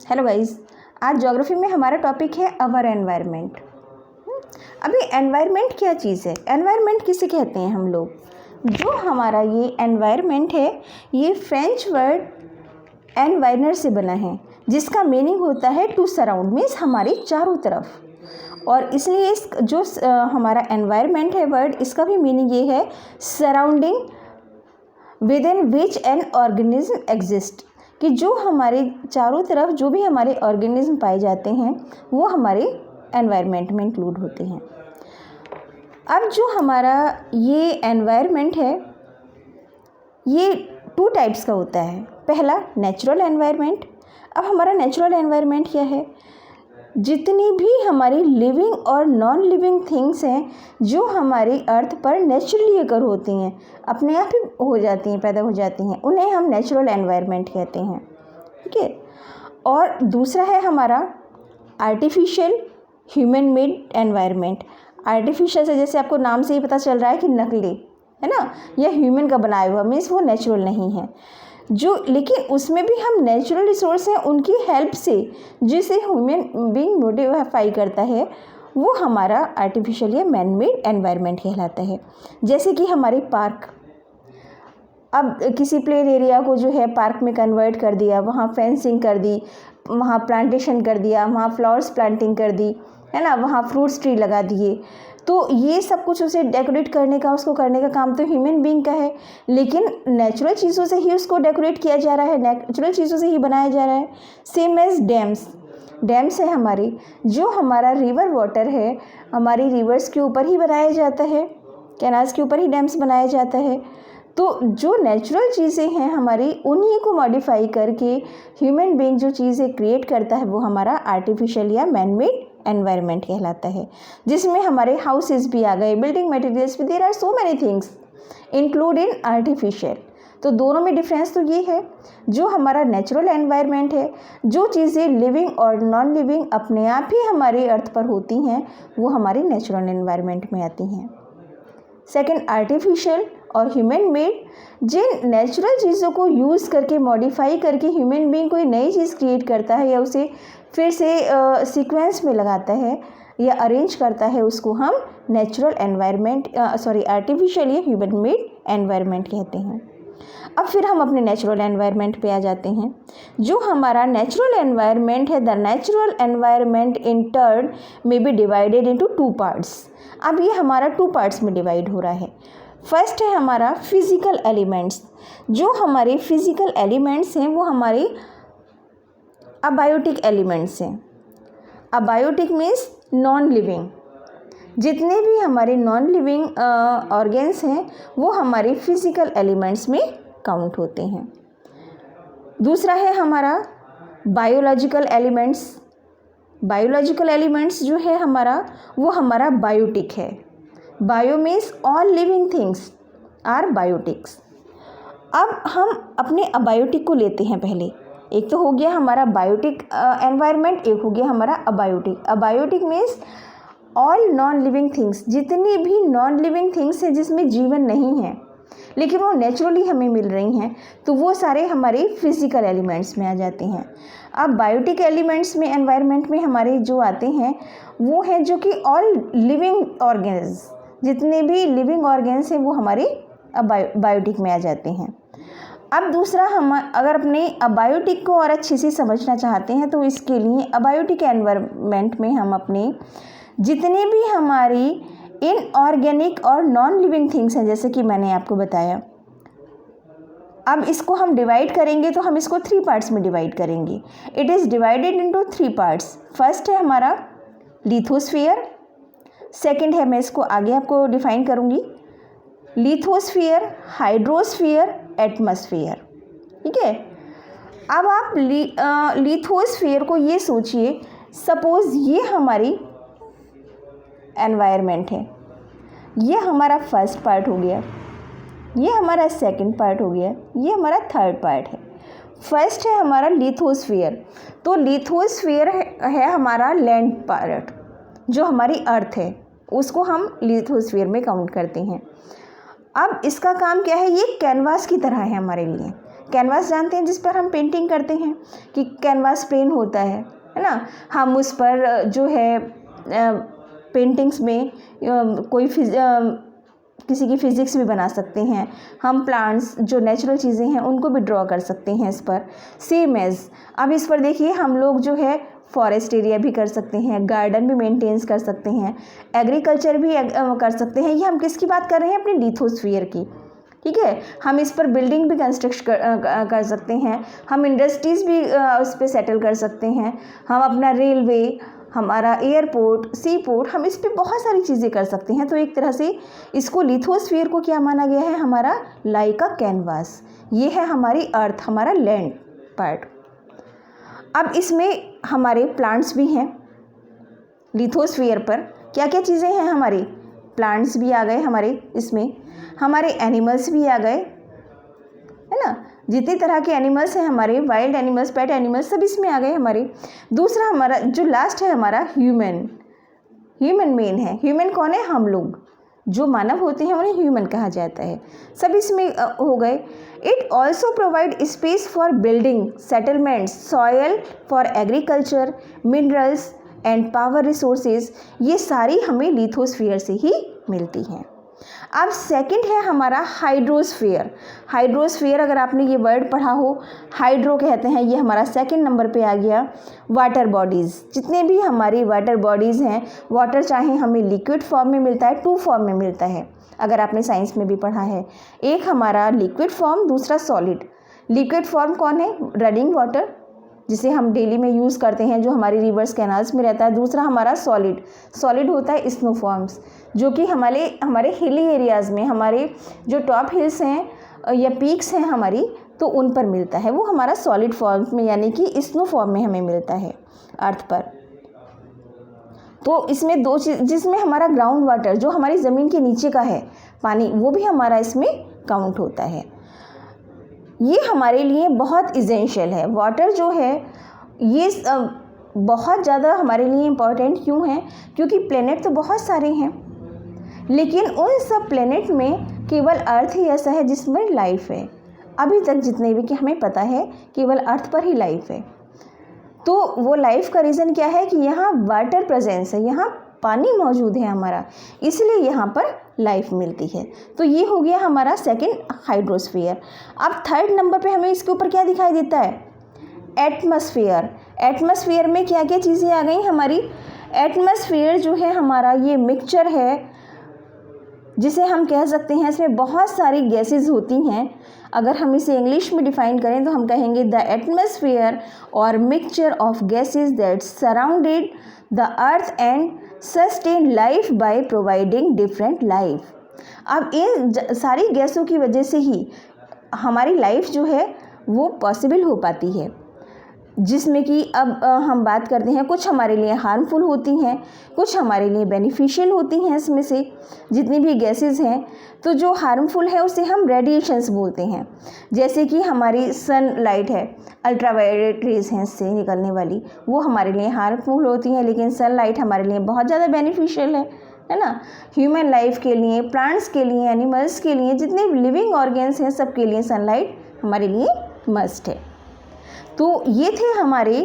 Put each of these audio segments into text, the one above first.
Hello guys, आज geography में हमारा टॉपिक है अवर एनवायरनमेंट। अभी एनवायरनमेंट क्या चीज़ है? एनवायरनमेंट किसे कहते हैं हम लोग? जो हमारा ये एनवायरनमेंट है ये फ्रेंच वर्ड एनवायरनर से बना है, जिसका मीनिंग होता है टू सराउंड, मीन्स हमारे चारों तरफ। और इसलिए इस जो हमारा एनवायरनमेंट है वर्ड, इसका भी मीनिंग ये है surrounding with in which an organism exist, कि जो हमारे चारों तरफ जो भी हमारे ऑर्गेनिज्म पाए जाते हैं वो हमारे एनवायरनमेंट में इंक्लूड होते हैं। अब जो हमारा ये एनवायरनमेंट है ये टू टाइप्स का होता है। पहला नेचुरल एनवायरनमेंट। अब हमारा नेचुरल एनवायरनमेंट क्या है? जितनी भी हमारी लिविंग और नॉन लिविंग थिंग्स हैं जो हमारी अर्थ पर नेचुरली अगर होती हैं, अपने आप ही हो जाती हैं, पैदा हो जाती हैं, उन्हें हम नेचुरल एनवायरनमेंट कहते हैं। ठीक है। और दूसरा है हमारा artificial human made environment. Artificial से जैसे आपको नाम से ही पता चल रहा है कि नकली है ना, यह ह्यूमन का बनाया हुआ, मीन्स वो नेचुरल नहीं है। जो लेकिन उसमें भी हम नेचुरल रिसोर्स हैं उनकी हेल्प से जिसे ह्यूमन बीइंग मॉडिफाई करता है वो हमारा आर्टिफिशियल या मैन मेड एनवायरनमेंट कहलाता है। जैसे कि हमारे पार्क, अब किसी प्लेन एरिया को जो है पार्क में कन्वर्ट कर दिया, वहाँ फेंसिंग कर दी, वहाँ प्लांटेशन कर दिया, वहाँ फ्लावर्स प्लांटिंग कर दी, है ना, वहाँ फ्रूट्स ट्री लगा दिए। तो ये सब कुछ उसे डेकोरेट करने का, उसको करने का काम तो ह्यूमन बीइंग का है, लेकिन नेचुरल चीज़ों से ही उसको डेकोरेट किया जा रहा है, नेचुरल चीज़ों से ही बनाया जा रहा है। सेम एज डैम्स है हमारी, जो हमारा रिवर वाटर है हमारी रिवर्स के ऊपर ही बनाया जाता है, कैनाल्स के ऊपर ही डैम्स बनाया जाता है। तो जो नेचुरल चीज़ें हैं हमारी, उन्हीं को मॉडिफाई करके ह्यूमन बीइंग जो चीज़ें क्रिएट करता है वो हमारा आर्टिफिशियल या मैन मेड एनवायरनमेंट कहलाता है, जिसमें हमारे हाउसेस भी आ गए, बिल्डिंग मटेरियल्स भी, there are so many things include in artificial. तो दोनों में डिफरेंस तो ये है, जो हमारा नेचुरल एनवायरनमेंट है, जो चीज़ें लिविंग और नॉन लिविंग अपने आप ही हमारे अर्थ पर होती हैं वो हमारे नेचुरल एनवायरनमेंट में आती हैं। सेकंड, आर्टिफिशियल और ह्यूमन मेड, जिन नेचुरल चीज़ों को यूज़ करके मॉडिफाई करके ह्यूमन बीइंग कोई नई चीज़ क्रिएट करता है या उसे फिर से सीक्वेंस में लगाता है या अरेंज करता है, उसको हम नेचुरल एनवायरनमेंट आर्टिफिशियल या ह्यूमन मेड एनवायरनमेंट कहते हैं। अब फिर हम अपने नेचुरल एनवायरनमेंट पे आ जाते हैं। जो हमारा नेचुरल एनवायरनमेंट है, the natural environment in turn may be divided into two parts. अब ये हमारा टू पार्ट्स में डिवाइड हो रहा है। फर्स्ट है हमारा फिजिकल एलिमेंट्स। जो हमारे फिजिकल एलिमेंट्स हैं वो हमारे अबायोटिक एलिमेंट्स हैं। Abiotic means non living. जितने भी हमारे नॉन लिविंग ऑर्गेन्स हैं वो हमारे फिजिकल एलिमेंट्स में काउंट होते हैं। दूसरा है हमारा बायोलॉजिकल एलिमेंट्स। बायोलॉजिकल एलिमेंट्स जो है हमारा वो हमारा बायोटिक है। Bio means all living things are biotics. अब हम अपने अबायोटिक को लेते हैं पहले। एक तो हो गया हमारा बायोटिक एनवायरनमेंट, एक हो गया हमारा abiotic. Abiotic means all non living things, जितनी भी नॉन लिविंग थिंग्स हैं जिसमें जीवन नहीं है लेकिन वो नेचुरली हमें मिल रही हैं, तो वो सारे हमारे फिजिकल एलिमेंट्स में आ जाते हैं। अब बायोटिक एलिमेंट्स में एनवायरनमेंट में हमारे जो आते हैं वो हैं जो कि ऑल लिविंग ऑर्गेन्स, जितने भी लिविंग ऑर्गेन्स हैं वो हमारे बायोटिक में आ जाते हैं। अब दूसरा, हम अगर अपने अबायोटिक को और अच्छे से समझना चाहते हैं तो इसके लिए अबायोटिक एनवायरनमेंट में हम अपने जितने भी हमारी इनऑर्गेनिक और नॉन लिविंग थिंग्स हैं, जैसे कि मैंने आपको बताया, अब इसको हम डिवाइड करेंगे तो हम इसको थ्री पार्ट्स में डिवाइड करेंगे। It is divided into three parts. First है हमारा लिथोस्फीयर। सेकंड है, मैं इसको आगे आपको डिफाइन करूँगी, लिथोस्फीयर, हाइड्रोस्फीयर, एटमॉस्फेयर। ठीक है। अब आप लिथोस्फीयर को ये सोचिए, सपोज ये हमारी एनवायरनमेंट है, ये हमारा फर्स्ट पार्ट हो गया, ये हमारा सेकंड पार्ट हो गया, ये हमारा थर्ड पार्ट है। फर्स्ट है हमारा लिथोस्फीयर। तो लिथोस्फीयर है हमारा लैंड पार्ट, जो हमारी अर्थ है उसको हम लिथोस्फीयर में काउंट करते हैं। अब इसका काम क्या है, ये कैनवास की तरह है हमारे लिए, कैनवास जानते हैं जिस पर हम पेंटिंग करते हैं कि कैनवास प्लेन होता है ना। हम उस पर जो है पेंटिंग्स में कोई किसी की फिज़िक्स भी बना सकते हैं। हम प्लांट्स जो नेचुरल चीज़ें हैं उनको भी ड्रॉ कर सकते हैं इस पर। सेम एज़ अब इस पर देखिए हम लोग जो है फॉरेस्ट एरिया भी कर सकते हैं, गार्डन भी मेंटेन्स कर सकते हैं, एग्रीकल्चर भी कर सकते हैं। ये हम किसकी बात कर रहे हैं? अपनी लिथोस्फीयर की। ठीक है, हम इस पर बिल्डिंग भी कंस्ट्रक्ट कर सकते हैं, हम इंडस्ट्रीज़ भी उस पर सेटल कर सकते हैं, हम अपना रेलवे, हमारा एयरपोर्ट, सी पोर्ट, हम इस पे बहुत सारी चीज़ें कर सकते हैं। तो एक तरह से इसको लिथोस्फीयर को क्या माना गया है? हमारा लाइक अ कैनवास। ये है हमारी अर्थ, हमारा लैंड पार्ट। अब इसमें हमारे प्लांट्स भी हैं लिथोस्फीयर पर। क्या क्या चीज़ें हैं हमारी? प्लांट्स भी आ गए हमारे इसमें, हमारे एनिमल्स भी आ गए, है ना। जितनी तरह के एनिमल्स हैं हमारे, वाइल्ड एनिमल्स, पेट एनिमल्स, सब इसमें आ गए हमारे। दूसरा हमारा जो लास्ट है हमारा ह्यूमन मेन है। ह्यूमन कौन है? हम लोग जो मानव होते हैं उन्हें ह्यूमन कहा जाता है। सब इसमें हो गए। It also provide space for building, settlements, soil for agriculture, minerals and power resources. ये सारी हमें लिथोस्फीयर से ही मिलती हैं। अब सेकंड है हमारा हाइड्रोस्फीयर। हाइड्रोस्फीयर अगर आपने ये वर्ड पढ़ा हो, हाइड्रो कहते हैं, ये हमारा सेकंड नंबर पे आ गया। वाटर बॉडीज़, जितने भी हमारी वाटर बॉडीज़ हैं, वाटर चाहे हमें लिक्विड फॉर्म में मिलता है, 2 फॉर्म में मिलता है, अगर आपने साइंस में भी पढ़ा है। एक हमारा लिक्विड फॉर्म, दूसरा सॉलिड। लिक्विड फॉर्म कौन है? रनिंग वाटर, जिसे हम डेली में यूज़ करते हैं, जो हमारी रिवर्स कैनाल्स में रहता है। दूसरा हमारा सॉलिड होता है स्नो फॉर्म्स, जो कि हमारे हिली एरियाज़ में, हमारे जो टॉप हिल्स हैं या पीक्स हैं हमारी, तो उन पर मिलता है। वो हमारा सॉलिड फॉर्म में यानी कि स्नो फॉर्म में हमें मिलता है अर्थ पर। तो इसमें 2 चीज़, जिसमें हमारा ग्राउंड वाटर जो हमारी ज़मीन के नीचे का है पानी, वो भी हमारा इसमें काउंट होता है। ये हमारे लिए बहुत इसेंशियल है। वाटर जो है ये बहुत ज़्यादा हमारे लिए इम्पॉर्टेंट क्यों है? क्योंकि प्लेनेट तो बहुत सारे हैं, लेकिन उन सब प्लेनेट में केवल अर्थ ही ऐसा है जिसमें लाइफ है। अभी तक जितने भी कि हमें पता है केवल अर्थ पर ही लाइफ है। तो वो लाइफ का रीज़न क्या है? कि यहाँ वाटर प्रेजेंस है, यहाँ पानी मौजूद है हमारा, इसलिए यहाँ पर लाइफ मिलती है। तो ये हो गया हमारा सेकंड हाइड्रोस्फीयर। अब थर्ड नंबर पे हमें इसके ऊपर क्या दिखाई देता है? एटमॉस्फेयर। एटमॉस्फेयर में क्या क्या चीज़ें आ गई हमारी? एटमॉस्फेयर जो है हमारा ये मिक्सचर है, जिसे हम कह सकते हैं इसमें बहुत सारी गैसेस होती हैं। अगर हम इसे इंग्लिश में डिफाइन करें तो हम कहेंगे द एटमॉस्फेयर और mixture of gases that surrounded the earth and sustain life by providing different life. अब इन सारी गैसों की वजह से ही हमारी लाइफ जो है वो पॉसिबल हो पाती है, जिसमें कि अब हम बात करते हैं, कुछ हमारे लिए हार्मफुल होती हैं, कुछ हमारे लिए बेनिफिशियल होती हैं। इसमें से जितनी भी गैसेस हैं, तो जो हार्मफुल है उसे हम रेडिएशंस बोलते हैं। जैसे कि हमारी सनलाइट है, अल्ट्रावायलेट रेज हैं इससे निकलने वाली, वो हमारे लिए हार्मफुल होती हैं, लेकिन सनलाइट हमारे लिए बहुत ज़्यादा बेनिफिशियल है ना। ह्यूमन लाइफ के लिए, प्लांट्स के लिए, एनिमल्स के लिए, जितने लिविंग ऑर्गेन्स हैं सबके लिए सनलाइट हमारे लिए मस्ट है। तो ये थे हमारे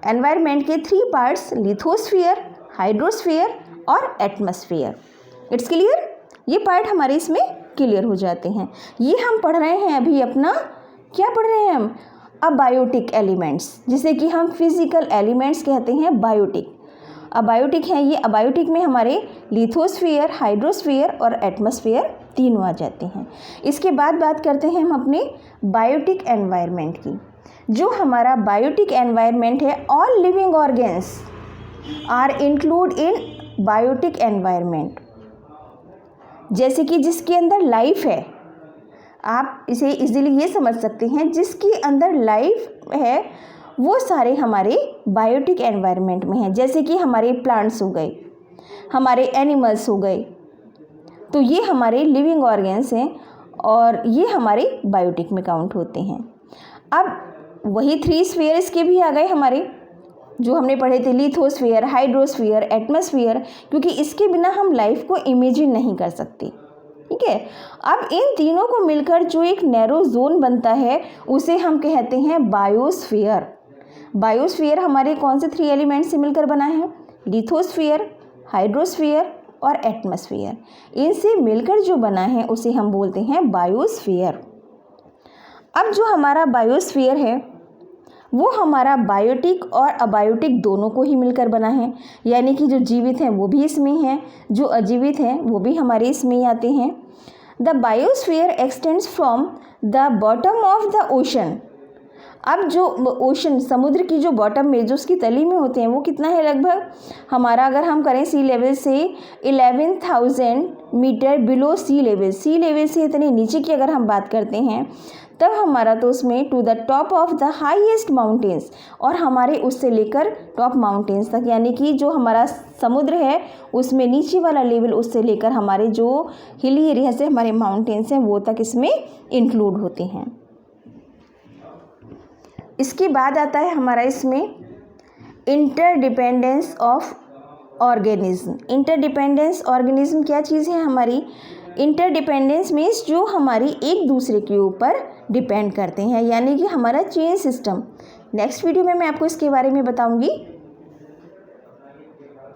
एनवायरनमेंट के 3 पार्ट्स, लिथोस्फीयर, हाइड्रोस्फीयर और एटमॉस्फेयर। It's clear? ये पार्ट हमारे इसमें क्लियर हो जाते हैं। ये हम पढ़ रहे हैं अभी अपना, क्या पढ़ रहे हैं हम? अबायोटिक एलिमेंट्स, जिसे कि हम फिजिकल एलिमेंट्स कहते हैं, बायोटिक। अबायोटिक हैं ये। अबायोटिक में हमारे लिथोस्फीयर, हाइड्रोस्फीयर और एटमॉस्फेयर तीनों आ जाते हैं। इसके बाद बात करते हैं हम अपने बायोटिक एनवायरनमेंट की। जो हमारा बायोटिक एनवायरनमेंट है, all living organs are include in biotic environment. जैसे कि जिसके अंदर लाइफ है, आप इसे इजीली ये समझ सकते हैं, जिसके अंदर लाइफ है वो सारे हमारे बायोटिक एनवायरनमेंट में हैं। जैसे कि हमारे प्लांट्स हो गए, हमारे एनिमल्स हो गए, तो ये हमारे लिविंग ऑर्गेन्स हैं और ये हमारे बायोटिक में काउंट होते हैं। अब वही 3 स्फीयर्स के भी आ गए हमारे, जो हमने पढ़े थे, लिथोस्फीयर, हाइड्रोस्फीयर, एटमॉस्फेयर, क्योंकि इसके बिना हम लाइफ को इमेजिन नहीं कर सकते। ठीक ठीक है। अब इन तीनों को मिलकर जो एक नैरो जोन बनता है उसे हम कहते हैं बायोस्फीयर। बायोस्फीयर हमारे कौन से 3 एलिमेंट से मिलकर बना है? लिथोस्फीयर, हाइड्रोस्फीयर और एटमॉस्फेयर। इनसे मिलकर जो बना है उसे हम बोलते हैं बायोस्फीयर। अब जो हमारा बायोस्फीयर है वो हमारा बायोटिक और अबायोटिक दोनों को ही मिलकर बना है, यानी कि जो जीवित हैं वो भी इसमें हैं, जो अजीवित हैं वो भी हमारे इसमें ही आते हैं। The biosphere extends from the bottom of the ocean. अब जो ओशन, समुद्र की जो बॉटम में, जो उसकी तली में होते हैं, वो कितना है लगभग हमारा, अगर हम करें सी लेवल से 11,000 मीटर बिलो सी लेवल से इतने नीचे की अगर हम बात करते हैं तब हमारा तो उसमें to the top of the highest mountains, और हमारे उससे लेकर टॉप माउंटेन्स तक, यानी कि जो हमारा समुद्र है उसमें नीचे वाला लेवल उससे लेकर हमारे जो हिली एरिया से हमारे माउंटेन्स हैं वो तक इसमें इंक्लूड होते हैं। इसके बाद आता है हमारा इसमें interdependence of organism. Interdependence organism क्या चीज़ है हमारी? इंटरडिपेंडेंस मीन्स जो हमारी एक दूसरे के ऊपर डिपेंड करते हैं, यानी कि हमारा चेन सिस्टम। नेक्स्ट वीडियो में मैं आपको इसके बारे में बताऊंगी।